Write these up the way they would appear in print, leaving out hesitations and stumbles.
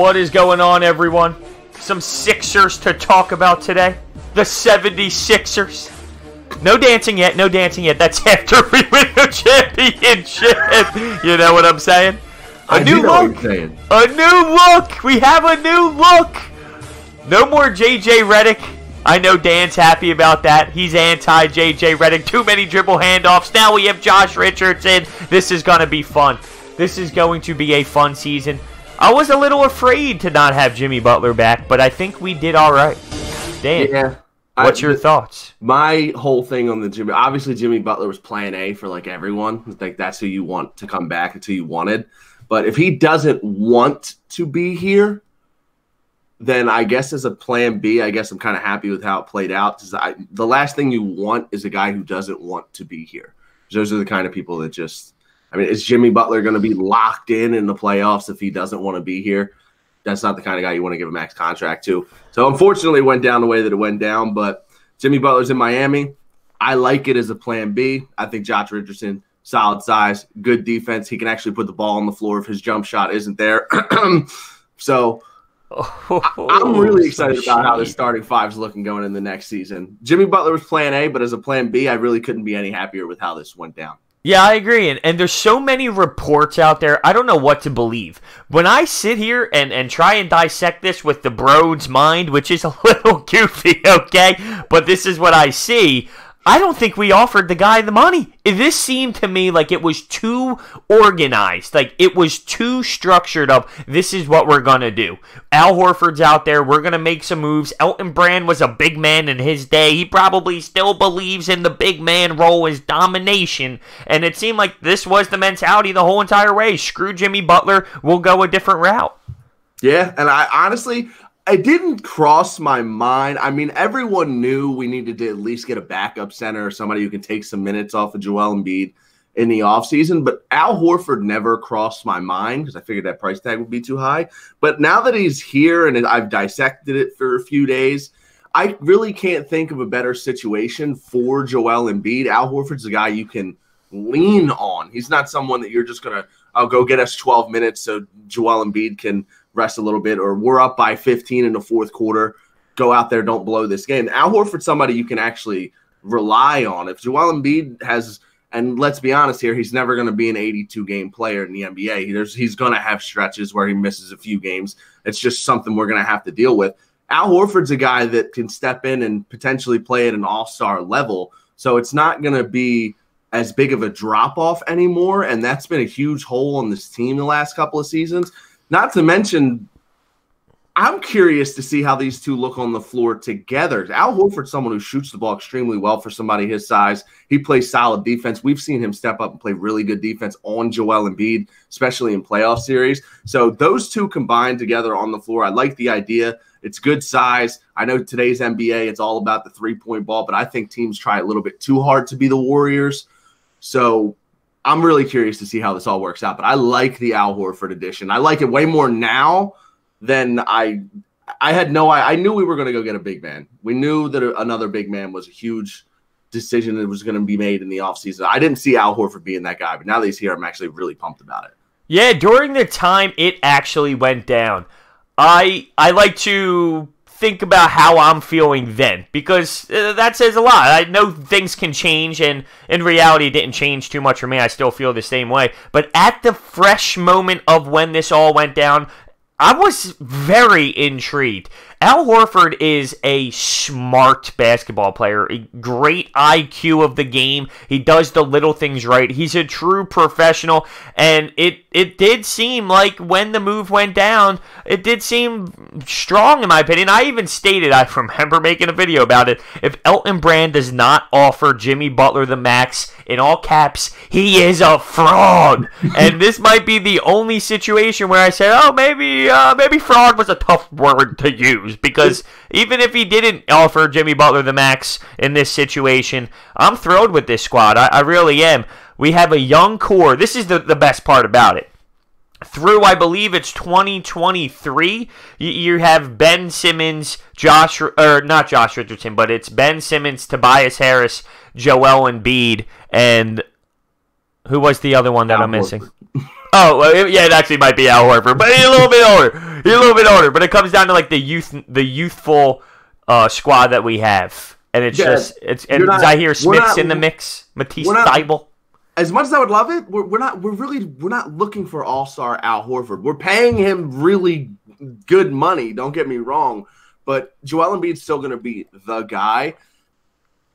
What is going on, everyone? Some Sixers to talk about today. The 76ers. No dancing yet, no dancing yet. That's after we win the championship. You know what I'm saying? A new look. A new look. We have a new look. No more JJ Redick. I know Dan's happy about that. He's anti-JJ Redick. Too many dribble handoffs. Now we have Josh Richardson. This is going to be fun. This is going to be a fun season. I was a little afraid to not have Jimmy Butler back, but I think we did all right. Dan, yeah, what's your thoughts? My whole thing on the Jimmy, obviously Jimmy Butler was plan A for like everyone. I think that's who you want to come back. It's who you wanted. But if he doesn't want to be here, then I guess as a plan B, I guess I'm kind of happy with how it played out. The last thing you want is a guy who doesn't want to be here. Those are the kind of people that just, I mean, is Jimmy Butler going to be locked in the playoffs if he doesn't want to be here? That's not the kind of guy you want to give a max contract to. So unfortunately, it went down the way that it went down. But Jimmy Butler's in Miami. I like it as a plan B. I think Josh Richardson, solid size, good defense. He can actually put the ball on the floor if his jump shot isn't there. So I'm really excited about how the starting five's looking going in the next season. Jimmy Butler was plan A, but as a plan B, I really couldn't be any happier with how this went down. Yeah, I agree. And there's so many reports out there, I don't know what to believe. When I sit here and try and dissect this with the Brodes mind, which is a little goofy, okay? But this is what I see. I don't think we offered the guy the money. This seemed to me like it was too organized. Like it was too structured up. This is what we're going to do. Al Horford's out there. We're going to make some moves. Elton Brand was a big man in his day. He probably still believes in the big man role as domination. And it seemed like this was the mentality the whole entire way. Screw Jimmy Butler. We'll go a different route. Yeah, and I honestly, it didn't cross my mind. I mean, everyone knew we needed to at least get a backup center or somebody who can take some minutes off of Joel Embiid in the offseason. But Al Horford never crossed my mind because I figured that price tag would be too high. But now that he's here and I've dissected it for a few days, I really can't think of a better situation for Joel Embiid. Al Horford's a guy you can lean on. He's not someone that you're just going to, I'll go get us 12 minutes so Joel Embiid can rest a little bit, or we're up by 15 in the fourth quarter, go out there, don't blow this game. Al Horford's somebody you can actually rely on. If Joel Embiid has, and let's be honest here, he's never going to be an 82-game player in the NBA. He's going to have stretches where he misses a few games. It's just something we're going to have to deal with. Al Horford's a guy that can step in and potentially play at an all-star level, so it's not going to be as big of a drop-off anymore, and that's been a huge hole on this team the last couple of seasons. Not to mention, I'm curious to see how these two look on the floor together. Al Horford's someone who shoots the ball extremely well for somebody his size. He plays solid defense. We've seen him step up and play really good defense on Joel Embiid, especially in playoff series. So those two combined together on the floor, I like the idea. It's good size. I know today's NBA, it's all about the three-point ball, but I think teams try a little bit too hard to be the Warriors. So I'm really curious to see how this all works out, but I like the Al Horford edition. I like it way more now than I knew we were going to go get a big man. We knew that another big man was a huge decision that was going to be made in the offseason. I didn't see Al Horford being that guy, but now that he's here, I'm actually really pumped about it. Yeah, during the time it actually went down, I like to think about how I'm feeling then, because that says a lot. I know things can change, and in reality, it didn't change too much for me. I still feel the same way. But at the fresh moment of when this all went down, I was very intrigued. Al Horford is a smart basketball player, a great IQ of the game. He does the little things right. He's a true professional, and it did seem like when the move went down, it did seem strong in my opinion. I even stated, I remember making a video about it, if Elton Brand does not offer Jimmy Butler the max, in all caps, he is a fraud. And this might be the only situation where I said, oh, maybe fraud was a tough word to use, because even if he didn't offer Jimmy Butler the max in this situation, I'm thrilled with this squad. I really am. We have a young core. This is the best part about it. Through, I believe it's 2023, you have Ben Simmons, not Josh Richardson, but it's Ben Simmons, Tobias Harris, Joel Embiid, and who was the other one that I'm missing? Oh, well, yeah, it actually might be Al Horford, but he's a little bit older. He's a little bit older, but it comes down to like the youthful squad that we have, and it's I hear Smith's in the mix. Matisse Thybulle. As much as I would love it, we're not looking for all-star Al Horford. We're paying him really good money. Don't get me wrong, but Joel Embiid's still going to be the guy.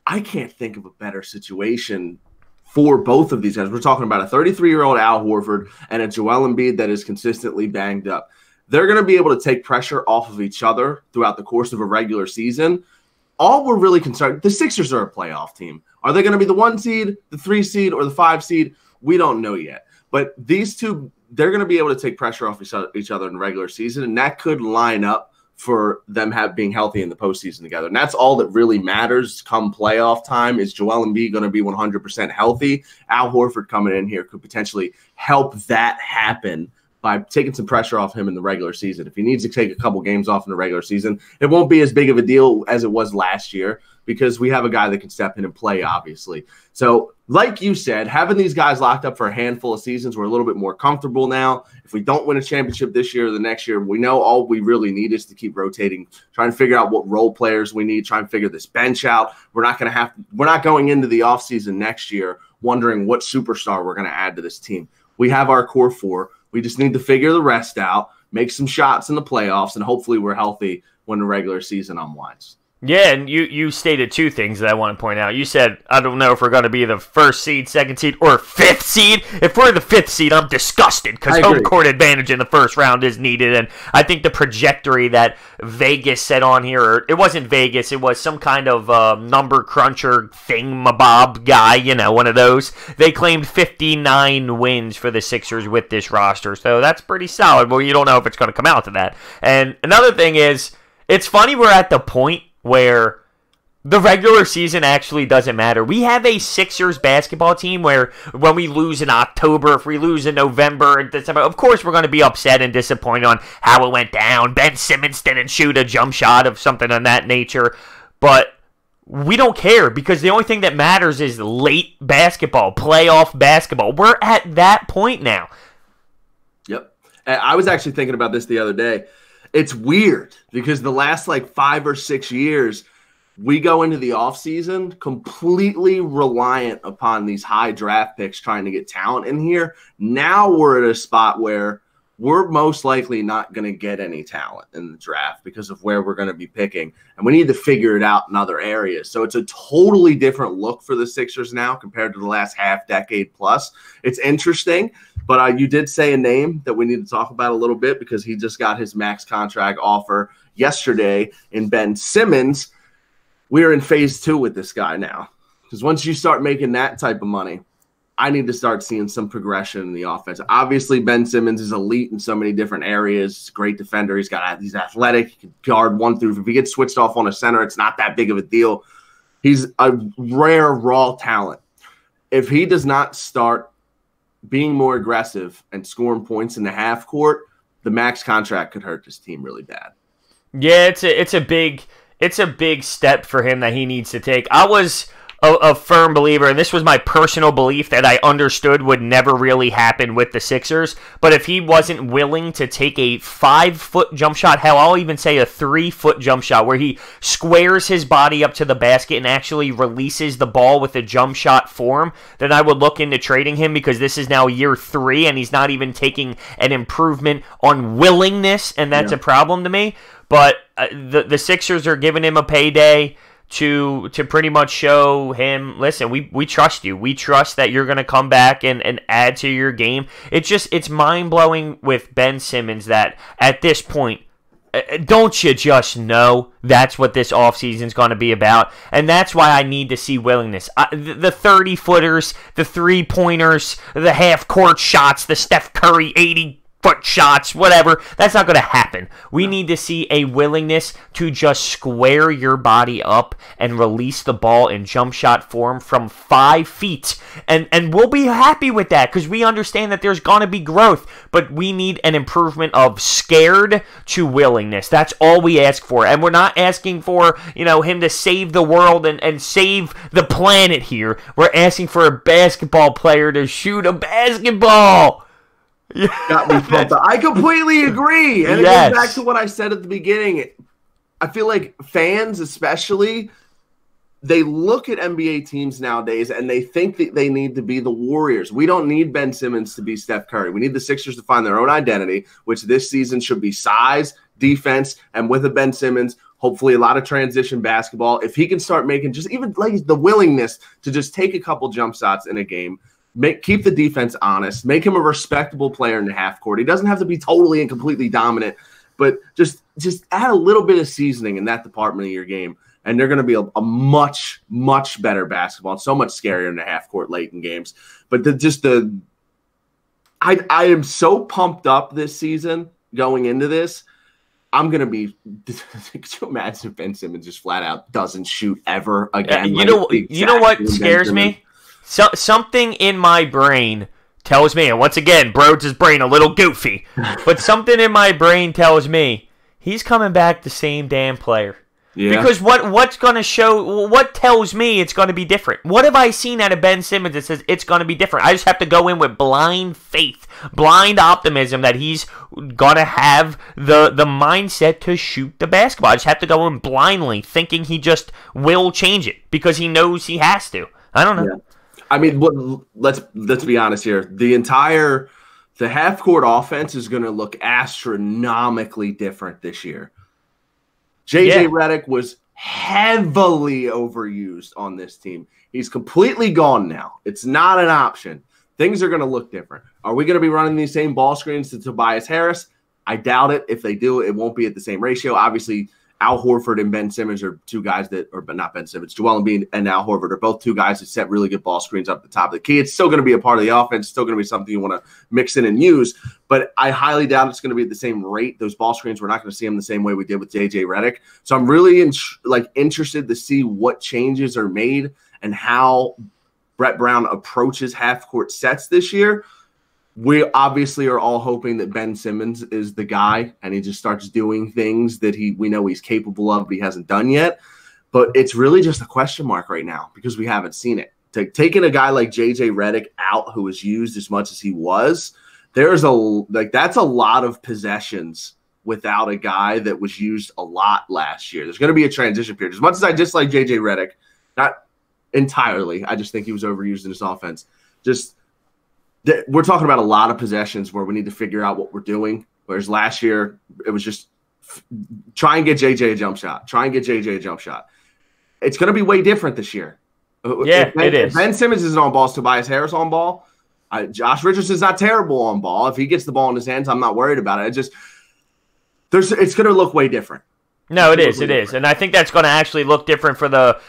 I can't think of a better situation for both of these guys. We're talking about a 33-year-old Al Horford and a Joel Embiid that is consistently banged up. They're going to be able to take pressure off of each other throughout the course of a regular season. All we're really concerned, the Sixers are a playoff team. Are they going to be the 1 seed, the 3 seed, or the 5 seed? We don't know yet. But these two, they're going to be able to take pressure off each other in the regular season, and that could line up for them being healthy in the postseason together. And that's all that really matters come playoff time. Is Joel Embiid going to be 100% healthy? Al Horford coming in here could potentially help that happen by taking some pressure off him in the regular season. If he needs to take a couple games off in the regular season, it won't be as big of a deal as it was last year because we have a guy that can step in and play, obviously. So, like you said, having these guys locked up for a handful of seasons, we're a little bit more comfortable now. If we don't win a championship this year or the next year, we know all we really need is to keep rotating, trying to figure out what role players we need, trying to figure this bench out. We're not going into the offseason next year wondering what superstar we're going to add to this team. We have our core 4. We just need to figure the rest out, make some shots in the playoffs, and hopefully we're healthy when the regular season unwinds. Yeah, and you stated 2 things that I want to point out. You said, I don't know if we're going to be the 1st seed, 2nd seed, or 5th seed. If we're the 5th seed, I'm disgusted because home court advantage in the first round is needed. And I think the trajectory that Vegas set on here, or it wasn't Vegas, it was some kind of number cruncher thingamabob guy, one of those. They claimed 59 wins for the Sixers with this roster. So that's pretty solid. Well, you don't know if it's going to come out to that. And another thing is, it's funny we're at the point where the regular season actually doesn't matter. We have a Sixers basketball team where when we lose in October, if we lose in November and December, of course we're going to be upset and disappointed on how it went down. Ben Simmons didn't shoot a jump shot of something of that nature. But we don't care because the only thing that matters is late basketball, playoff basketball. We're at that point now. Yep. I was actually thinking about this the other day. It's weird because the last 5 or 6 years, we go into the offseason completely reliant upon these high draft picks trying to get talent in here. Now we're at a spot where we're most likely not going to get any talent in the draft because of where we're going to be picking. And we need to figure it out in other areas. So it's a totally different look for the Sixers now compared to the last half decade plus. It's interesting, but you did say a name that we need to talk about a little bit because he just got his max contract offer yesterday in Ben Simmons. We're in phase 2 with this guy now because once you start making that type of money, I need to start seeing some progression in the offense. Obviously, Ben Simmons is elite in so many different areas. He's a great defender. He's athletic. He can guard 1 through. If he gets switched off on a center, it's not that big of a deal. He's a rare, raw talent. If he does not start being more aggressive and scoring points in the half court, the max contract could hurt this team really bad. Yeah, it's a big step for him that he needs to take. I was a firm believer, and this was my personal belief that I understood would never really happen with the Sixers, but if he wasn't willing to take a 5-foot jump shot, hell, I'll even say a 3-foot jump shot where he squares his body up to the basket and actually releases the ball with a jump shot form, then I would look into trading him because this is now year 3 and he's not even taking an improvement on willingness, and that's a problem to me. But the Sixers are giving him a payday to pretty much show him, listen, we trust you. We trust that you're going to come back and add to your game. It's mind-blowing with Ben Simmons that at this point, don't you just know that's what this offseason is going to be about? And that's why I need to see willingness. The 30-footers, the three-pointers, the half-court shots, the Steph Curry 80 foot shots, whatever. That's not going to happen. We need to see a willingness to just square your body up and release the ball in jump shot form from 5 feet. And we'll be happy with that because we understand that there's going to be growth, but we need an improvement of scared to willingness. That's all we ask for. And we're not asking for, him to save the world and save the planet here. We're asking for a basketball player to shoot a basketball. got me pumped up. I completely agree. And it goes back to what I said at the beginning. I feel like fans especially, they look at NBA teams nowadays and they think that they need to be the Warriors. We don't need Ben Simmons to be Steph Curry. We need the Sixers to find their own identity, which this season should be size, defense, and with a Ben Simmons, hopefully a lot of transition basketball. If he can start making just even like the willingness to just take a couple jump shots in a game, keep the defense honest, make him a respectable player in the half court. He doesn't have to be totally and completely dominant, but just add a little bit of seasoning in that department of your game, and they're going to be a much, much better basketball. It's so much scarier in the half court late in games. But I am so pumped up this season going into this. I'm going to be – could you imagine if Ben Simmons just flat out doesn't shoot ever again? You know what scares me? Something in my brain tells me, and once again, Brodes' brain a little goofy, but something in my brain tells me he's coming back the same damn player. Yeah. Because what's going to show, what tells me it's going to be different? What have I seen out of Ben Simmons that says it's going to be different? I just have to go in with blind faith, blind optimism that he's going to have the mindset to shoot the basketball. I just have to go in blindly thinking he just will change it because he knows he has to. I don't know. Yeah. I mean, let's be honest here. The half-court offense is going to look astronomically different this year. JJ Redick was heavily overused on this team. He's completely gone now. It's not an option. Things are going to look different. Are we going to be running these same ball screens to Tobias Harris? I doubt it. If they do, it won't be at the same ratio. Obviously, Al Horford and Ben Simmons are two guys but not Ben Simmons, Joel Embiid and Al Horford are both two guys that set really good ball screens up the top of the key. It's still going to be a part of the offense, still going to be something you want to mix in and use, but I highly doubt it's going to be at the same rate. Those ball screens, we're not going to see them the same way we did with JJ Redick. So I'm really interested to see what changes are made and how Brett Brown approaches half-court sets this year. We obviously are all hoping that Ben Simmons is the guy and he just starts doing things that we know he's capable of, but he hasn't done yet. But it's really just a question mark right now because we haven't seen it. Taking a guy like JJ Redick out who was used as much as he was, that's a lot of possessions without a guy that was used a lot last year. There's going to be a transition period. As much as I dislike JJ Redick, not entirely, I just think he was overused in his offense. We're talking about a lot of possessions where we need to figure out what we're doing. Whereas last year, it was just try and get JJ a jump shot. Try and get JJ a jump shot. It's going to be way different this year. Yeah, it is. If Ben Simmons isn't on ball, is Tobias Harris on ball? Josh Richardson's not terrible on ball. If he gets the ball in his hands, I'm not worried about it. It's going to look way different. No, it is. And I think that's going to actually look different for the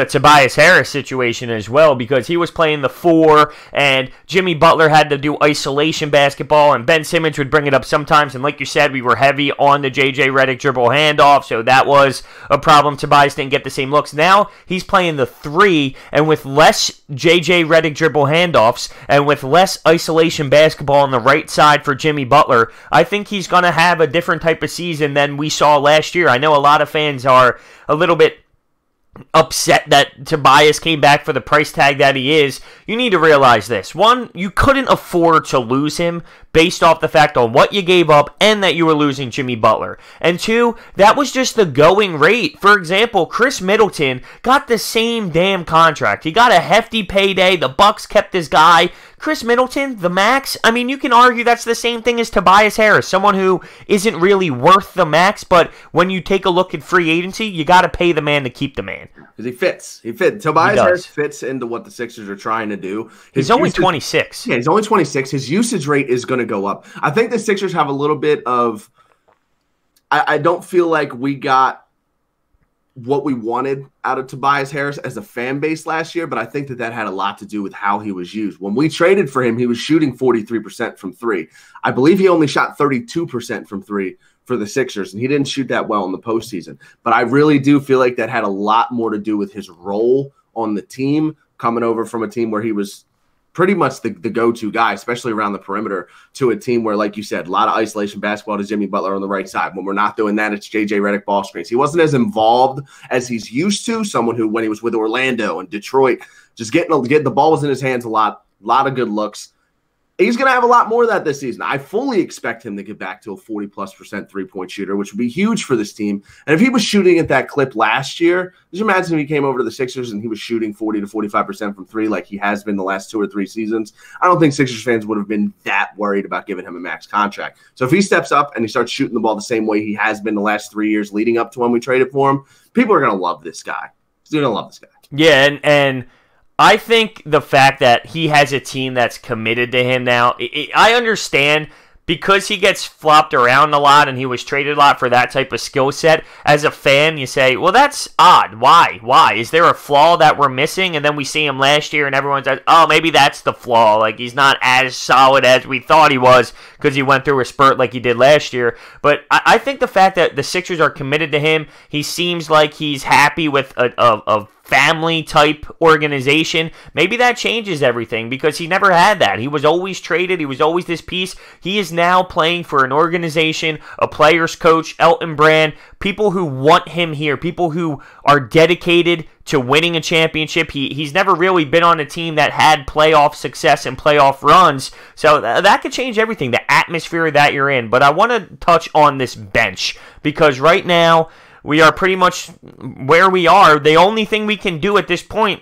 Tobias Harris situation as well because he was playing the 4 and Jimmy Butler had to do isolation basketball and Ben Simmons would bring it up sometimes. And like you said, we were heavy on the JJ Redick dribble handoff, so that was a problem. Tobias didn't get the same looks. Now he's playing the 3 and with less JJ Redick dribble handoffs and with less isolation basketball on the right side for Jimmy Butler, I think he's going to have a different type of season than we saw last year. I know a lot of fans are a little bit upset that Tobias came back for the price tag that he is. You need to realize this. One, you couldn't afford to lose him based off the fact on what you gave up and that you were losing Jimmy Butler. And 2, that was just the going rate. For example, Chris Middleton got the same damn contract. He got a hefty payday. The Bucks kept his guy. Chris Middleton, the max, I mean, you can argue that's the same thing as Tobias Harris, someone who isn't really worth the max, but when you take a look at free agency, you got to pay the man to keep the man. Because he fits. Tobias Harris fits into what the Sixers are trying to do. He's only 26. Yeah, he's only 26. His usage rate is going to go up. I think the Sixers have a little bit of – I don't feel like we got what we wanted out of Tobias Harris as a fan base last year, but I think that had a lot to do with how he was used. When we traded for him, he was shooting 43% from 3. I believe he only shot 32% from 3 for the Sixers, and he didn't shoot that well in the postseason. But I really do feel like that had a lot more to do with his role on the team, coming over from a team where he was pretty much the go-to guy, especially around the perimeter, to a team where, like you said, a lot of isolation basketball to Jimmy Butler on the right side. When we're not doing that, it's JJ Redick ball screens. He wasn't as involved as he's used to, someone who, when he was with Orlando and Detroit, just getting the ball was in his hands a lot of good looks. He's going to have a lot more of that this season. I fully expect him to get back to a 40+% three-point shooter, which would be huge for this team. And if he was shooting at that clip last year, just imagine if he came over to the Sixers and he was shooting 40 to 45% from three like he has been the last 2 or 3 seasons. I don't think Sixers fans would have been that worried about giving him a max contract. So if he steps up and he starts shooting the ball the same way he has been the last 3 years leading up to when we traded for him, people are going to love this guy. They're going to love this guy. Yeah, and I think the fact that he has a team that's committed to him now, I understand because he gets flopped around a lot and he was traded a lot for that type of skill set. As a fan, you say, well, that's odd. Why? Why? Is there a flaw that we're missing? And then we see him last year and everyone says, oh, maybe that's the flaw. Like, he's not as solid as we thought he was because he went through a spurt like he did last year. But I think the fact that the Sixers are committed to him, he seems like he's happy with a family type organization. Maybe that changes everything because he never had that. He was always traded. He was always this piece. He is now playing for an organization, a player's coach, Elton Brand, people who want him here, people who are dedicated to winning a championship. He's never really been on a team that had playoff success and playoff runs. So that could change everything, the atmosphere that you're in. But I want to touch on this bench because right now, we are pretty much where we are. The only thing we can do at this point,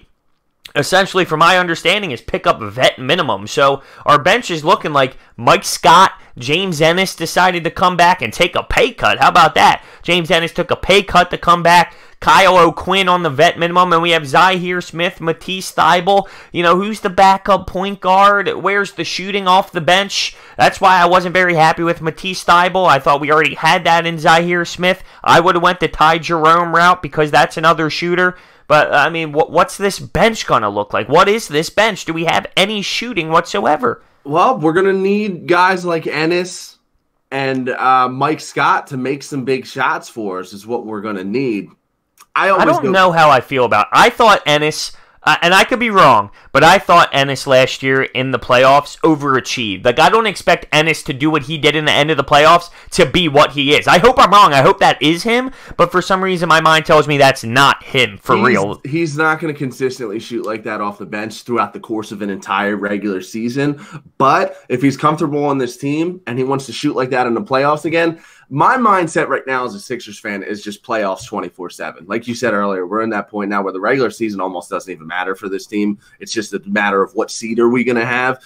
essentially, from my understanding, is pick up vet minimum. So our bench is looking like Mike Scott, James Ennis decided to come back and take a pay cut. How about that? James Ennis took a pay cut to come back. Kyle O'Quinn on the vet minimum, and we have Zhaire Smith, Matisse Thybulle. You know, who's the backup point guard? Where's the shooting off the bench? That's why I wasn't very happy with Matisse Thybulle. I thought we already had that in Zhaire Smith. I would have went the Ty Jerome route because that's another shooter. But, I mean, what's this bench going to look like? What is this bench? Do we have any shooting whatsoever? Well, we're going to need guys like Ennis and Mike Scott to make some big shots for us is what we're going to need. I don't know how I feel about it. I thought Ennis, and I could be wrong, but I thought Ennis last year in the playoffs overachieved. Like, I don't expect Ennis to do what he did in the end of the playoffs to be what he is. I hope I'm wrong. I hope that is him, but for some reason my mind tells me that's not him for real. He's not going to consistently shoot like that off the bench throughout the course of an entire regular season, but if he's comfortable on this team and he wants to shoot like that in the playoffs again, my mindset right now as a Sixers fan is just playoffs 24/7. Like you said earlier, we're in that point now where the regular season almost doesn't even matter for this team. It's just a matter of what seed are we going to have.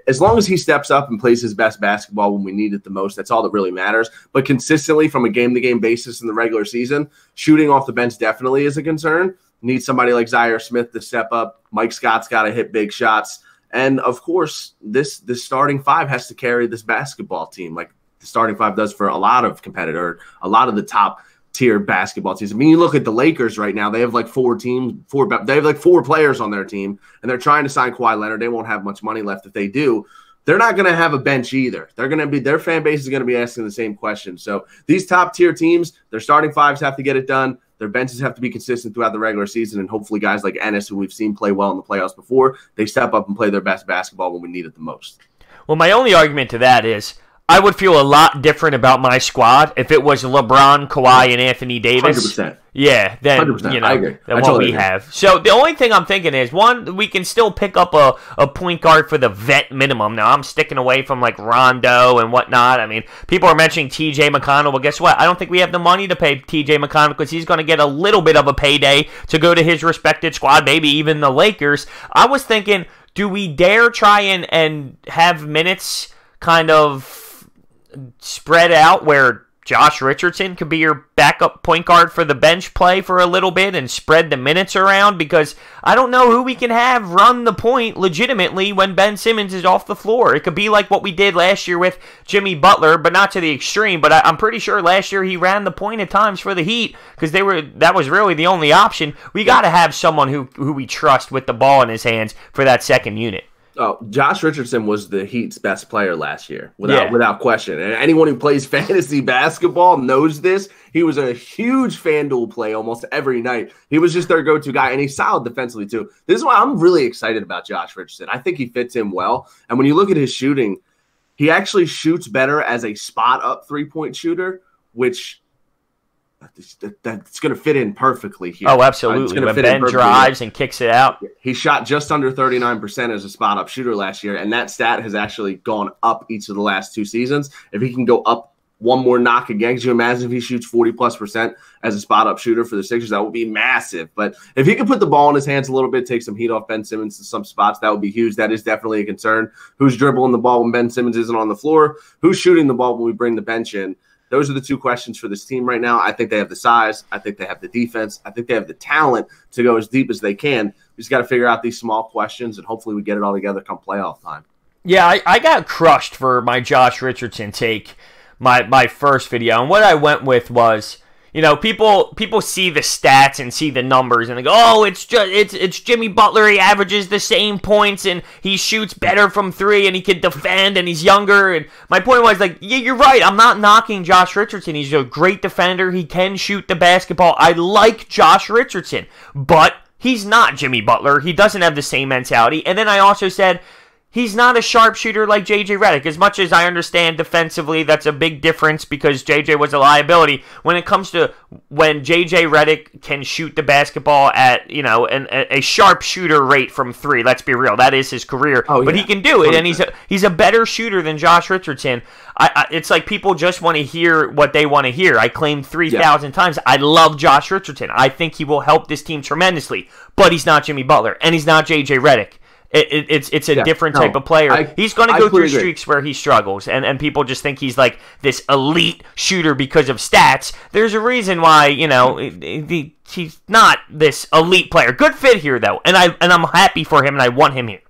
As long as he steps up and plays his best basketball when we need it the most, that's all that really matters. But consistently from a game-to-game basis in the regular season, shooting off the bench definitely is a concern. Need somebody like Zhaire Smith to step up. Mike Scott's got to hit big shots. And, of course, this starting five has to carry this basketball team like the starting five does for a lot of a lot of the top tier basketball teams. I mean, you look at the Lakers right now, they have like four players on their team, and they're trying to sign Kawhi Leonard. They won't have much money left if they do. They're not going to have a bench either. Their fan base is going to be asking the same question. So these top tier teams, their starting fives have to get it done. Their benches have to be consistent throughout the regular season, and hopefully guys like Ennis, who we've seen play well in the playoffs before, they step up and play their best basketball when we need it the most. Well, my only argument to that is I would feel a lot different about my squad if it was LeBron, Kawhi, and Anthony Davis. 100%. Yeah, then 100%. I agree. Than what we have. So the only thing I'm thinking is, one, we can still pick up a point guard for the vet minimum. Now, I'm sticking away from like Rondo and whatnot. I mean, people are mentioning TJ McConnell. Well, guess what? I don't think we have the money to pay TJ McConnell because he's going to get a little bit of a payday to go to his respected squad, maybe even the Lakers. I was thinking, do we dare try and have minutes kind of spread out where Josh Richardson could be your backup point guard for the bench play for a little bit and spread the minutes around? Because I don't know who we can have run the point legitimately when Ben Simmons is off the floor. It could be like what we did last year with Jimmy Butler, but not to the extreme. But I'm pretty sure last year he ran the point at times for the Heat because that was really the only option. We got to have someone who we trust with the ball in his hands for that second unit. Oh, Josh Richardson was the Heat's best player last year, without question. And anyone who plays fantasy basketball knows this. He was a huge FanDuel play almost every night. He was just their go-to guy, and he's solid defensively too. This is why I'm really excited about Josh Richardson. I think he fits in well. And when you look at his shooting, he actually shoots better as a spot-up three-point shooter, which that's going to fit in perfectly here. Oh, absolutely. When Ben drives and kicks it out. He shot just under 39% as a spot-up shooter last year, and that stat has actually gone up each of the last 2 seasons. If he can go up one more knock again, could you imagine if he shoots 40+% as a spot-up shooter for the Sixers? That would be massive. But if he could put the ball in his hands a little bit, take some heat off Ben Simmons in some spots, that would be huge. That is definitely a concern. Who's dribbling the ball when Ben Simmons isn't on the floor? Who's shooting the ball when we bring the bench in? Those are the 2 questions for this team right now. I think they have the size. I think they have the defense. I think they have the talent to go as deep as they can. We just got to figure out these small questions, and hopefully we get it all together come playoff time. Yeah, I got crushed for my Josh Richardson take. My first video, and what I went with was, people see the stats and see the numbers and they go, oh, it's Jimmy Butler. He averages the same points and he shoots better from 3 and he can defend and he's younger. And my point was yeah, you're right. I'm not knocking Josh Richardson. He's a great defender. He can shoot the basketball. I like Josh Richardson, but he's not Jimmy Butler. He doesn't have the same mentality. And then I also said, he's not a sharpshooter like J.J. Redick. As much as I understand defensively, that's a big difference because J.J. was a liability. When it comes to when J.J. Redick can shoot the basketball at, a sharpshooter rate from 3, let's be real, that is his career. Oh, yeah. But he can do it, 100%. And he's a better shooter than Josh Richardson. It's like people just want to hear what they want to hear. I claimed 3,000 times. I love Josh Richardson. I think he will help this team tremendously. But he's not Jimmy Butler, and he's not J.J. Redick. It's a different type of player. He's going to go through streaks where he struggles, and people just think he's like this elite shooter because of stats. There's a reason why he's not this elite player. Good fit here though, and I'm happy for him, and I want him here.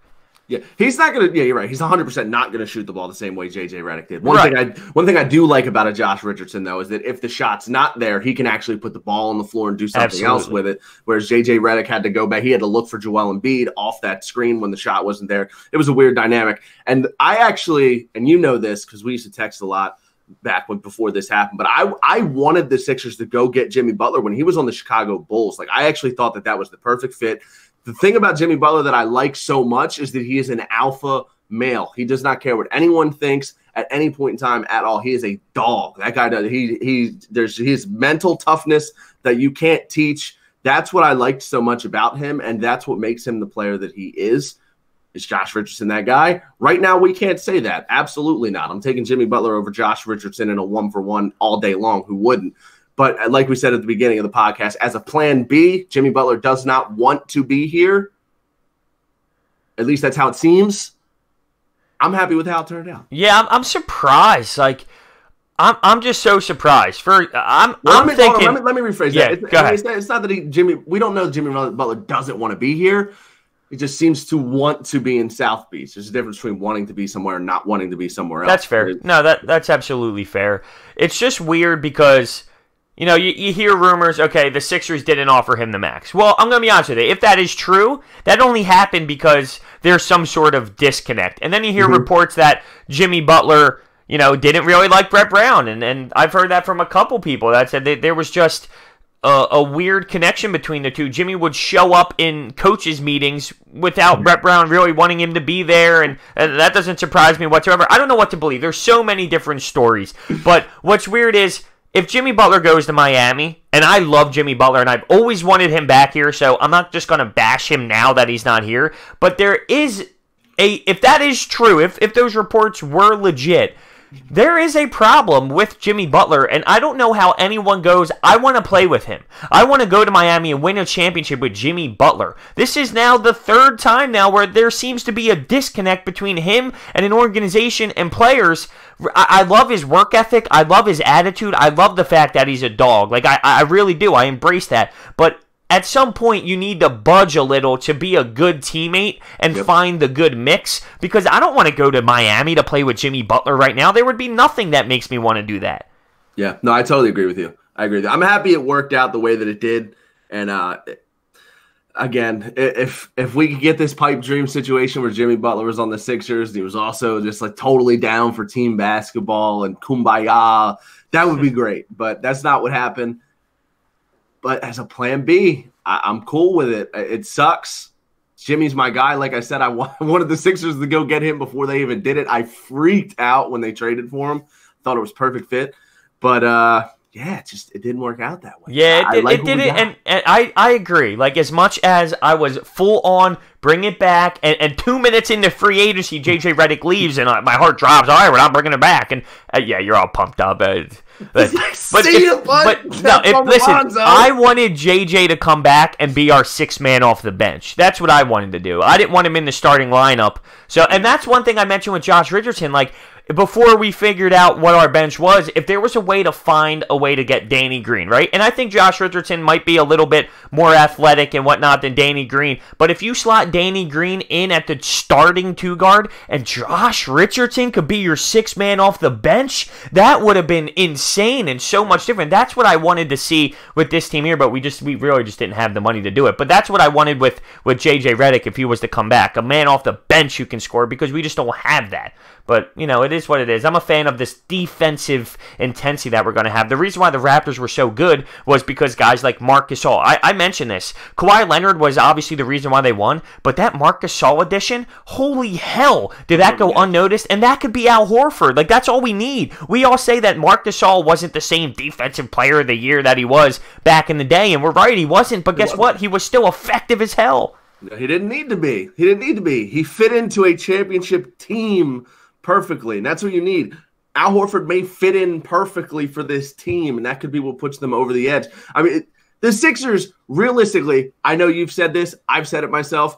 Yeah, he's not going to – yeah, you're right. He's 100% not going to shoot the ball the same way J.J. Redick did. One thing I do like about a Josh Richardson, though, is that if the shot's not there, he can actually put the ball on the floor and do something else with it, whereas J.J. Redick had to go back. He had to look for Joel Embiid off that screen when the shot wasn't there. It was a weird dynamic. And I actually – and you know this because we used to text a lot before this happened, but I wanted the Sixers to go get Jimmy Butler when he was on the Chicago Bulls. Like, I actually thought that was the perfect fit. The thing about Jimmy Butler that I like so much is that he is an alpha male. He does not care what anyone thinks at any point in time at all. He is a dog. That guy does. There's his mental toughness that you can't teach. That's what I liked so much about him, and that's what makes him the player that he is. Is Josh Richardson that guy? Right now, we can't say that. Absolutely not. I'm taking Jimmy Butler over Josh Richardson in a 1-for-1 all day long. Who wouldn't? But like we said at the beginning of the podcast, as a plan B, Jimmy Butler does not want to be here. At least that's how it seems. I'm happy with how it turned out. Yeah, I'm surprised. Like, I'm just so surprised. I'm thinking. Let me rephrase that. Go ahead. It's not that we don't know that Jimmy Butler doesn't want to be here. He just seems to want to be in South Beach. There's a difference between wanting to be somewhere and not wanting to be somewhere else. That's fair. No, that's absolutely fair. It's just weird because. You hear rumors, okay, the Sixers didn't offer him the max. Well, I'm going to be honest with you. If that is true, that only happened because there's some sort of disconnect. And then you hear reports that Jimmy Butler, didn't really like Brett Brown. And I've heard that from a couple people that said there was just a weird connection between the two. Jimmy would show up in coaches' meetings without Brett Brown really wanting him to be there. And that doesn't surprise me whatsoever. I don't know what to believe. There's so many different stories. But what's weird is, if Jimmy Butler goes to Miami, and I love Jimmy Butler, and I've always wanted him back here, so I'm not just going to bash him now that he's not here, but there is if that is true, if those reports were legit, there is a problem with Jimmy Butler, and I don't know how anyone goes, I want to play with him. I want to go to Miami and win a championship with Jimmy Butler. This is now the 3rd time now where there seems to be a disconnect between him and an organization and players. I love his work ethic. I love his attitude. I love the fact that he's a dog. Like, I really do. I embrace that. But at some point, you need to budge a little to be a good teammate and find the good mix, because I don't want to go to Miami to play with Jimmy Butler right now. There would be nothing that makes me want to do that. Yeah, no, I totally agree with you. I'm happy it worked out the way that it did. And again, if we could get this pipe dream situation where Jimmy Butler was on the Sixers, and he was also just like totally down for team basketball and kumbaya, that would be great. But that's not what happened. But as a plan B, I'm cool with it. It sucks. Jimmy's my guy. Like I said, I wanted the Sixers to go get him before they even did it. I freaked out when they traded for him. Thought it was perfect fit. But yeah, it didn't work out that way. Yeah, it did, and I agree. Like, as much as I was full on bring it back, and 2 minutes into free agency, JJ Redick leaves, and my heart drops. All right, we're not bringing it back, and yeah, you're all pumped up. Listen, I wanted JJ to come back and be our sixth man off the bench. That's what I wanted to do. I didn't want him in the starting lineup. So, and that's one thing I mentioned with Josh Richardson. Like, before we figured out what our bench was, if there was a way to find a way to get Danny Green, right? And I think Josh Richardson might be a little bit more athletic and whatnot than Danny Green. But if you slot Danny Green in at the starting two guard and Josh Richardson could be your sixth man off the bench, that would have been insane and so much different. That's what I wanted to see with this team here, but we really just didn't have the money to do it. But that's what I wanted with JJ Redick if he was to come back. A man off the bench who can score, because we just don't have that. But, you know, it is what it is. I'm a fan of this defensive intensity that we're going to have. The reason why the Raptors were so good was because guys like Marc Gasol. I mentioned this. Kawhi Leonard was obviously the reason why they won, but that Marc Gasol addition, holy hell, did that go unnoticed? And that could be Al Horford. Like, that's all we need. We all say that Marc Gasol wasn't the same defensive player of the year that he was back in the day, and we're right, he wasn't. But guess what? He was still effective as hell. He didn't need to be. He fit into a championship team perfectly, and that's what you need. Al Horford may fit in perfectly for this team, and that could be what puts them over the edge. I mean, the Sixers, realistically, I know you've said this, I've said it myself.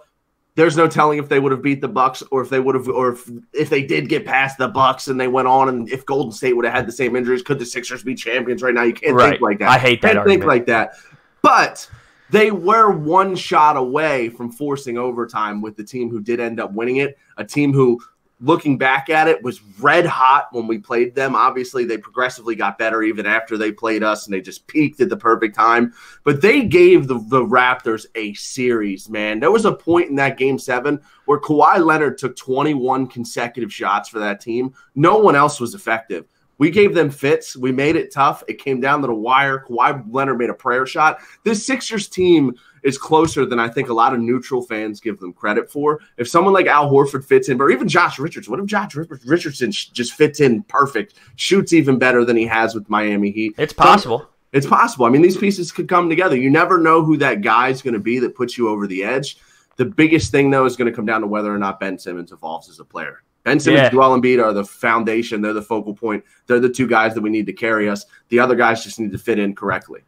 There's no telling if they would have beat the Bucks, or if they would have, or if they did get past the Bucks and they went on, and if Golden State would have had the same injuries, could the Sixers be champions right now? You can't think like that. I hate that argument. Think like that. But they were one shot away from forcing overtime with the team who did end up winning it, a team who, looking back at it, was red hot when we played them. Obviously, they progressively got better even after they played us, and they just peaked at the perfect time. But they gave the Raptors a series, man. There was a point in that Game 7 where Kawhi Leonard took 21 consecutive shots for that team. No one else was effective. We gave them fits. We made it tough. It came down to the wire. Kawhi Leonard made a prayer shot. This Sixers team is closer than I think a lot of neutral fans give them credit for. If someone like Al Horford fits in, or even Josh Richardson, what if Josh Richardson just fits in perfect, shoots even better than he has with Miami Heat? It's possible. It's possible. I mean, these pieces could come together. You never know who that guy's going to be that puts you over the edge. The biggest thing, though, is going to come down to whether or not Ben Simmons evolves as a player. Ben Simmons and Joel Embiid are the foundation. They're the focal point. They're the two guys that we need to carry us. The other guys just need to fit in correctly.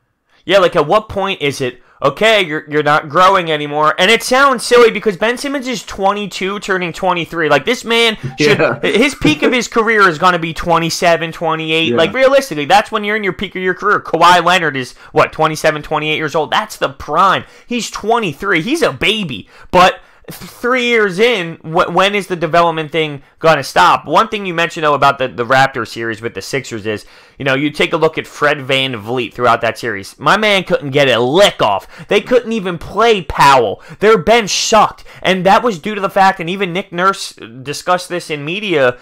Yeah, like at what point is it, okay, you're not growing anymore? And it sounds silly because Ben Simmons is 22, turning 23. Like, this man, his peak of his career is going to be 27, 28. Yeah. Like, realistically, that's when you're in your peak of your career. Kawhi Leonard is, 27, 28 years old? That's the prime. He's 23. He's a baby. But 3 years in, when is the development thing going to stop? One thing you mentioned, though, about the Raptors series with the Sixers is, you take a look at Fred VanVleet throughout that series. My man couldn't get a lick off. They couldn't even play Powell. Their bench sucked. And that was due to the fact, and even Nick Nurse discussed this in media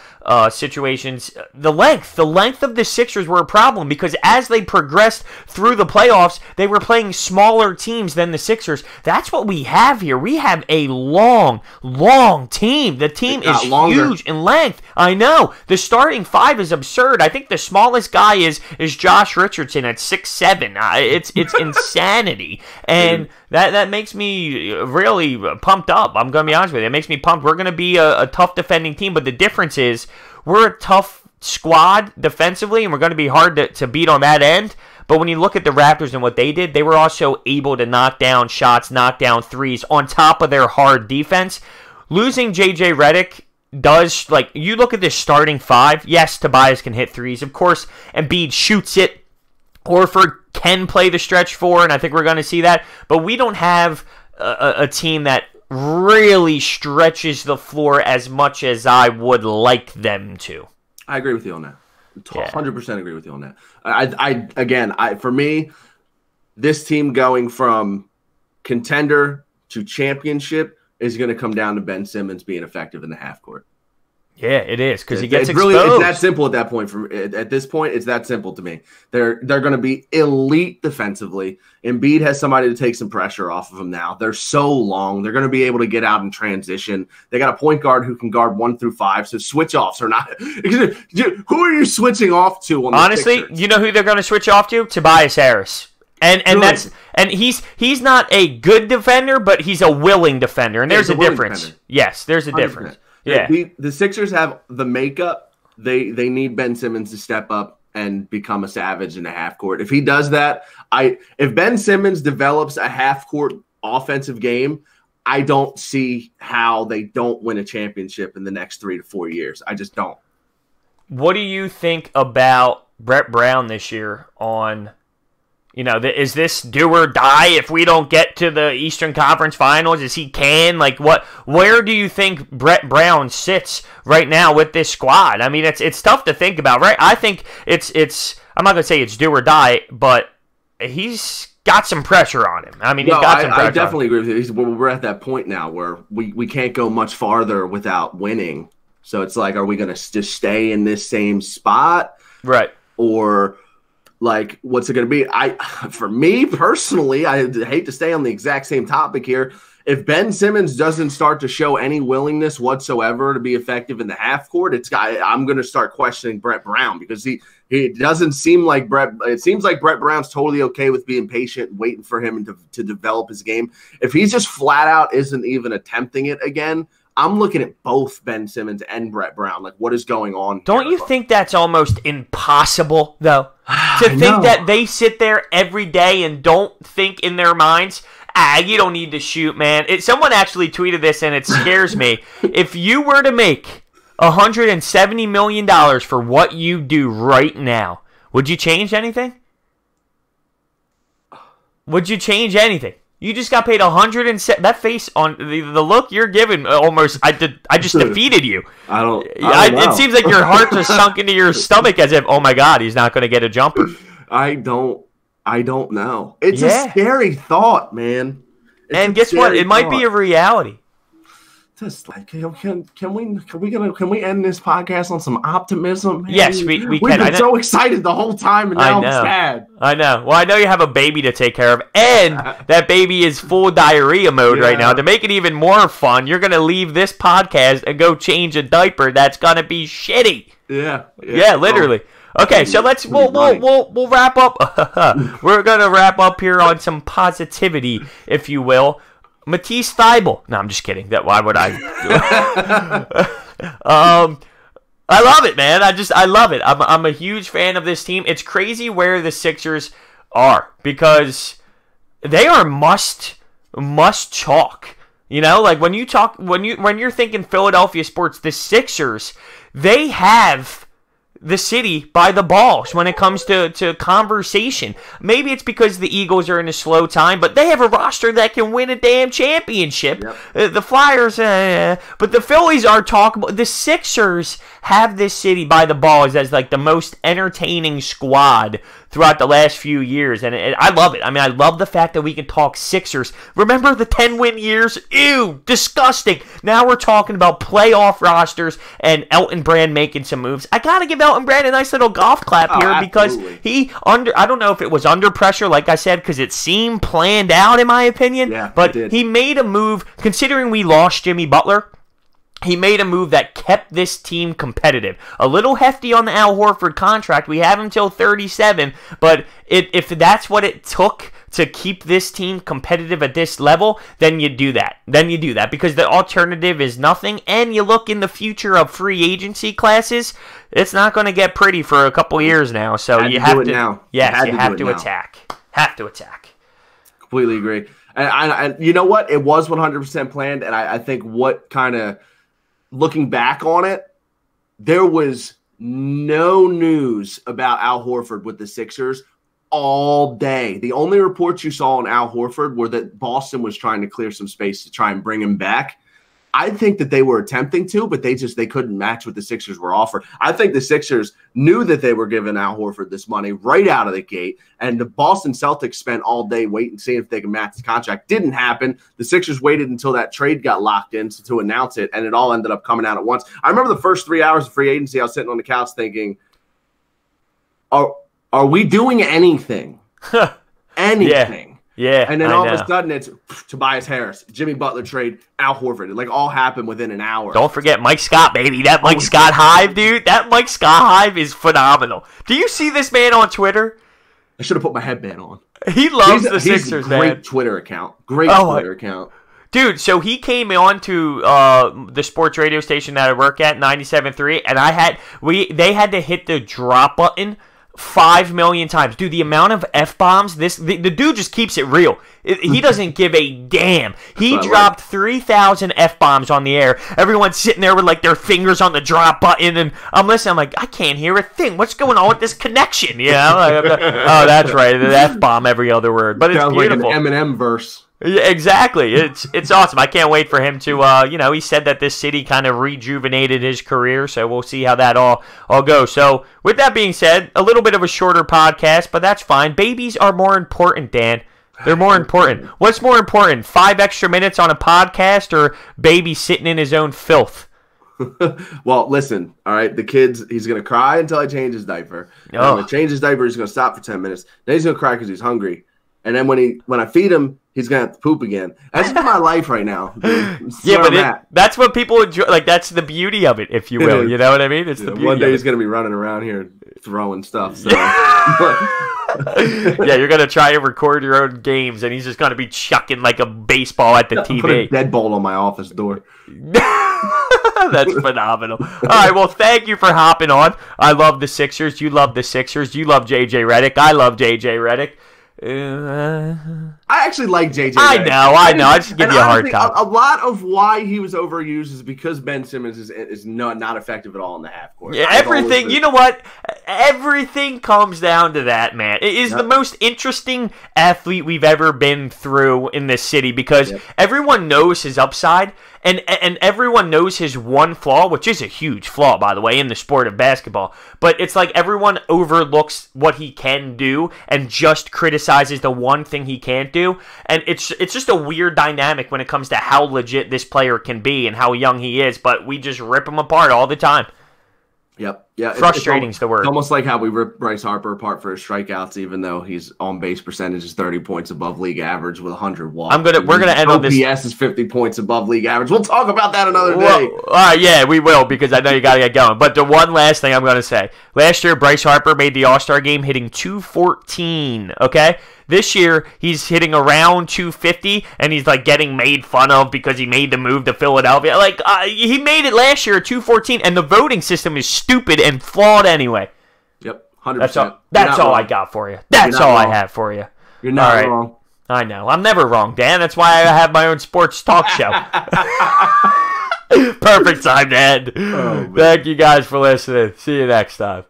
situations, the length of the Sixers were a problem because as they progressed through the playoffs, they were playing smaller teams than the Sixers. That's what we have here. We have a long team. The team is huge in length. I know. The starting five is absurd. I think the smallest guy is Josh Richardson at 6'7". It's insanity. And that makes me really pumped up. I'm going to be honest with you. It makes me pumped. We're going to be a tough defending team, but the difference is we're a tough squad defensively, and we're going to be hard to beat on that end. But when you look at the Raptors and what they did, they were also able to knock down shots, knock down threes on top of their hard defense. Losing JJ Redick does, you look at this starting five, yes, Tobias can hit threes. Of course, Embiid shoots it. Horford can play the stretch four, and I think we're going to see that. But we don't have a team that really stretches the floor as much as I would like them to. I agree with you on that. 100% agree with you on that. For me, this team going from contender to championship is going to come down to Ben Simmons being effective in the half court. Yeah, it is because he gets it's exposed. Really, it's that simple at that point. At this point, it's that simple to me. They're going to be elite defensively. Embiid has somebody to take some pressure off of him now. They're so long. They're going to be able to get out and transition. They got a point guard who can guard 1 through 5. So switch offs are not. Who are you switching off to? Honestly, you know who they're going to switch off to? Tobias Harris. And he's not a good defender, but he's a willing defender, and there's a difference. Defender. Yes, there's a 100%. Difference. Yeah, the Sixers have the makeup. They need Ben Simmons to step up and become a savage in the half court. If he does that, if Ben Simmons develops a half court offensive game, I don't see how they don't win a championship in the next 3 to 4 years. I just don't. What do you think about Brett Brown this year on? You know, is this do or die if we don't get to the Eastern Conference Finals? Is he can? Like, what? Where do you think Brett Brown sits right now with this squad? I mean, it's tough to think about, right? I think it's. I'm not gonna say it's do or die, but he's got some pressure on him. I mean, he's got some pressure. I definitely agree with you. We're at that point now where we can't go much farther without winning. So it's like, are we gonna just stay in this same spot, right? Or like, what's it going to be? For me personally, I hate to stay on the exact same topic here. If Ben Simmons doesn't start to show any willingness whatsoever to be effective in the half court, I'm going to start questioning Brett Brown because he doesn't seem like Brett. It seems like Brett Brown's totally okay with being patient, waiting for him to develop his game. If he's just flat out isn't even attempting it again, I'm looking at both Ben Simmons and Brett Brown. Like, what is going on? Don't you think that's almost impossible, though? To think that they sit there every day and don't think in their minds, you don't need to shoot, man. Someone actually tweeted this, and it scares me. If you were to make $170 million for what you do right now, would you change anything? Would you change anything? You just got paid 107. That face on the look you're giving, almost. I just defeated you. I don't know. It seems like your heart just sunk into your stomach as if, oh my God, he's not going to get a jumper. I don't know. It's a scary thought, man. And guess what? It might be a reality. Just like, can we end this podcast on some optimism? Man? Yes, we can. We've been so excited the whole time, and now I'm sad. I know. Well, I know you have a baby to take care of, and that baby is full diarrhea mode right now. To make it even more fun, you're going to leave this podcast and go change a diaper. That's going to be shitty. Yeah, literally. Okay, so we'll wrap up. We're going to wrap up here on some positivity, if you will. Matisse Thybulle. No, I'm just kidding. Why would I? I love it, man. I love it. I'm a huge fan of this team. It's crazy where the Sixers are because they are must chalk. You know, like when you're thinking Philadelphia sports, the Sixers, they have the city by the balls when it comes to conversation. Maybe it's because the Eagles are in a slow time, but they have a roster that can win a damn championship. Yep. The Flyers, but the Phillies are talkable. The Sixers have this city by the balls as like the most entertaining squad throughout the last few years, and I love it. I mean, I love the fact that we can talk Sixers. Remember the 10-win years? Ew, disgusting. Now we're talking about playoff rosters and Elton Brand making some moves. I gotta give Elton Brand a nice little golf clap here because I don't know if it was under pressure, like I said, because it seemed planned out in my opinion, but he made a move, considering we lost Jimmy Butler. He made a move that kept this team competitive. A little hefty on the Al Horford contract. We have him till 37, but if that's what it took to keep this team competitive at this level, then you do that. Because the alternative is nothing, and you look in the future of free agency classes, it's not going to get pretty for a couple years now. So you have to now. Yes, you have to attack. Have to attack. Completely agree. And you know what? It was 100% planned, and I think what kind of looking back on it, there was no news about Al Horford with the Sixers all day. The only reports you saw on Al Horford were that Boston was trying to clear some space to try and bring him back. I think that they were attempting to, but they couldn't match what the Sixers were offering. I think the Sixers knew that they were giving Al Horford this money right out of the gate, and the Boston Celtics spent all day waiting, seeing if they could match the contract. Didn't happen. The Sixers waited until that trade got locked in to announce it, and it all ended up coming out at once. I remember the first 3 hours of free agency, I was sitting on the couch thinking, are we doing anything? Anything? Yeah, and then all of a sudden it's Tobias Harris, Jimmy Butler trade, Al Horford. It all happened within an hour. Don't forget Mike Scott, baby. That Mike Scott hive, dude. That Mike Scott hive is phenomenal. Do you see this man on Twitter? I should have put my headband on. He loves the Sixers, man. Great Twitter account. Twitter account. Dude, so he came on to the sports radio station that I work at, 97.3, and they had to hit the drop button 5 million times. Dude, the amount of F-bombs, the dude just keeps it real. He doesn't give a damn. He dropped 3,000 F-bombs on the air. Everyone's sitting there with their fingers on the drop button, and I'm listening. I'm like, I can't hear a thing. What's going on with this connection? Oh, that's right. The F-bomb every other word. But it's sounds beautiful. Like an Eminem verse. Yeah, exactly. It's awesome. I can't wait for him to, he said that this city kind of rejuvenated his career, so we'll see how that all goes. So, with that being said, a little bit of a shorter podcast, but that's fine. Babies are more important, Dan. They're more important. What's more important, 5 extra minutes on a podcast or baby sitting in his own filth? Well, listen, all right, the kid's, he's going to cry until I change his diaper. Oh. When I change his diaper, he's going to stop for 10 minutes. Then he's going to cry because he's hungry. And then when I feed him, he's going to have to poop again. That's just my life right now. Yeah, but that's what people enjoy. That's the beauty of it, if you will. You know what I mean? It's the beauty. One day he's going to be running around here throwing stuff. So. Yeah, you're going to try and record your own games, and he's just going to be chucking like a baseball at the TV. Put a deadbolt on my office door. That's phenomenal. All right, well, thank you for hopping on. I love the Sixers. You love the Sixers. You love J.J. Redick. I love J.J. Redick. I actually like JJ. I know. I just give you a hard time. A lot of why he was overused is because Ben Simmons is not effective at all in the half court. Yeah, everything. You know what? Everything comes down to that, man. It is the most interesting athlete we've ever been through in this city because everyone knows his upside. And everyone knows his one flaw, which is a huge flaw, by the way, in the sport of basketball. But it's like everyone overlooks what he can do and just criticizes the one thing he can't do. And it's just a weird dynamic when it comes to how legit this player can be and how young he is. But we just rip him apart all the time. Yep. Yeah. Frustrating's the word. It's almost like how we rip Bryce Harper apart for his strikeouts, even though his on-base percentage is 30 points above league average with 100 walks. We're gonna end on this. OPS is 50 points above league average. We'll talk about that another day. Yeah, we will because I know you got to get going. But the one last thing I'm gonna say: last year, Bryce Harper made the All-Star game hitting .214. Okay. This year, he's hitting around 250, and he's getting made fun of because he made the move to Philadelphia. He made it last year at 214, and the voting system is stupid and flawed anyway. Yep, 100%. That's all I got for you. That's all I have for you. You're not wrong. I know. I'm never wrong, Dan. That's why I have my own sports talk show. Perfect time to end. Thank you guys for listening. See you next time.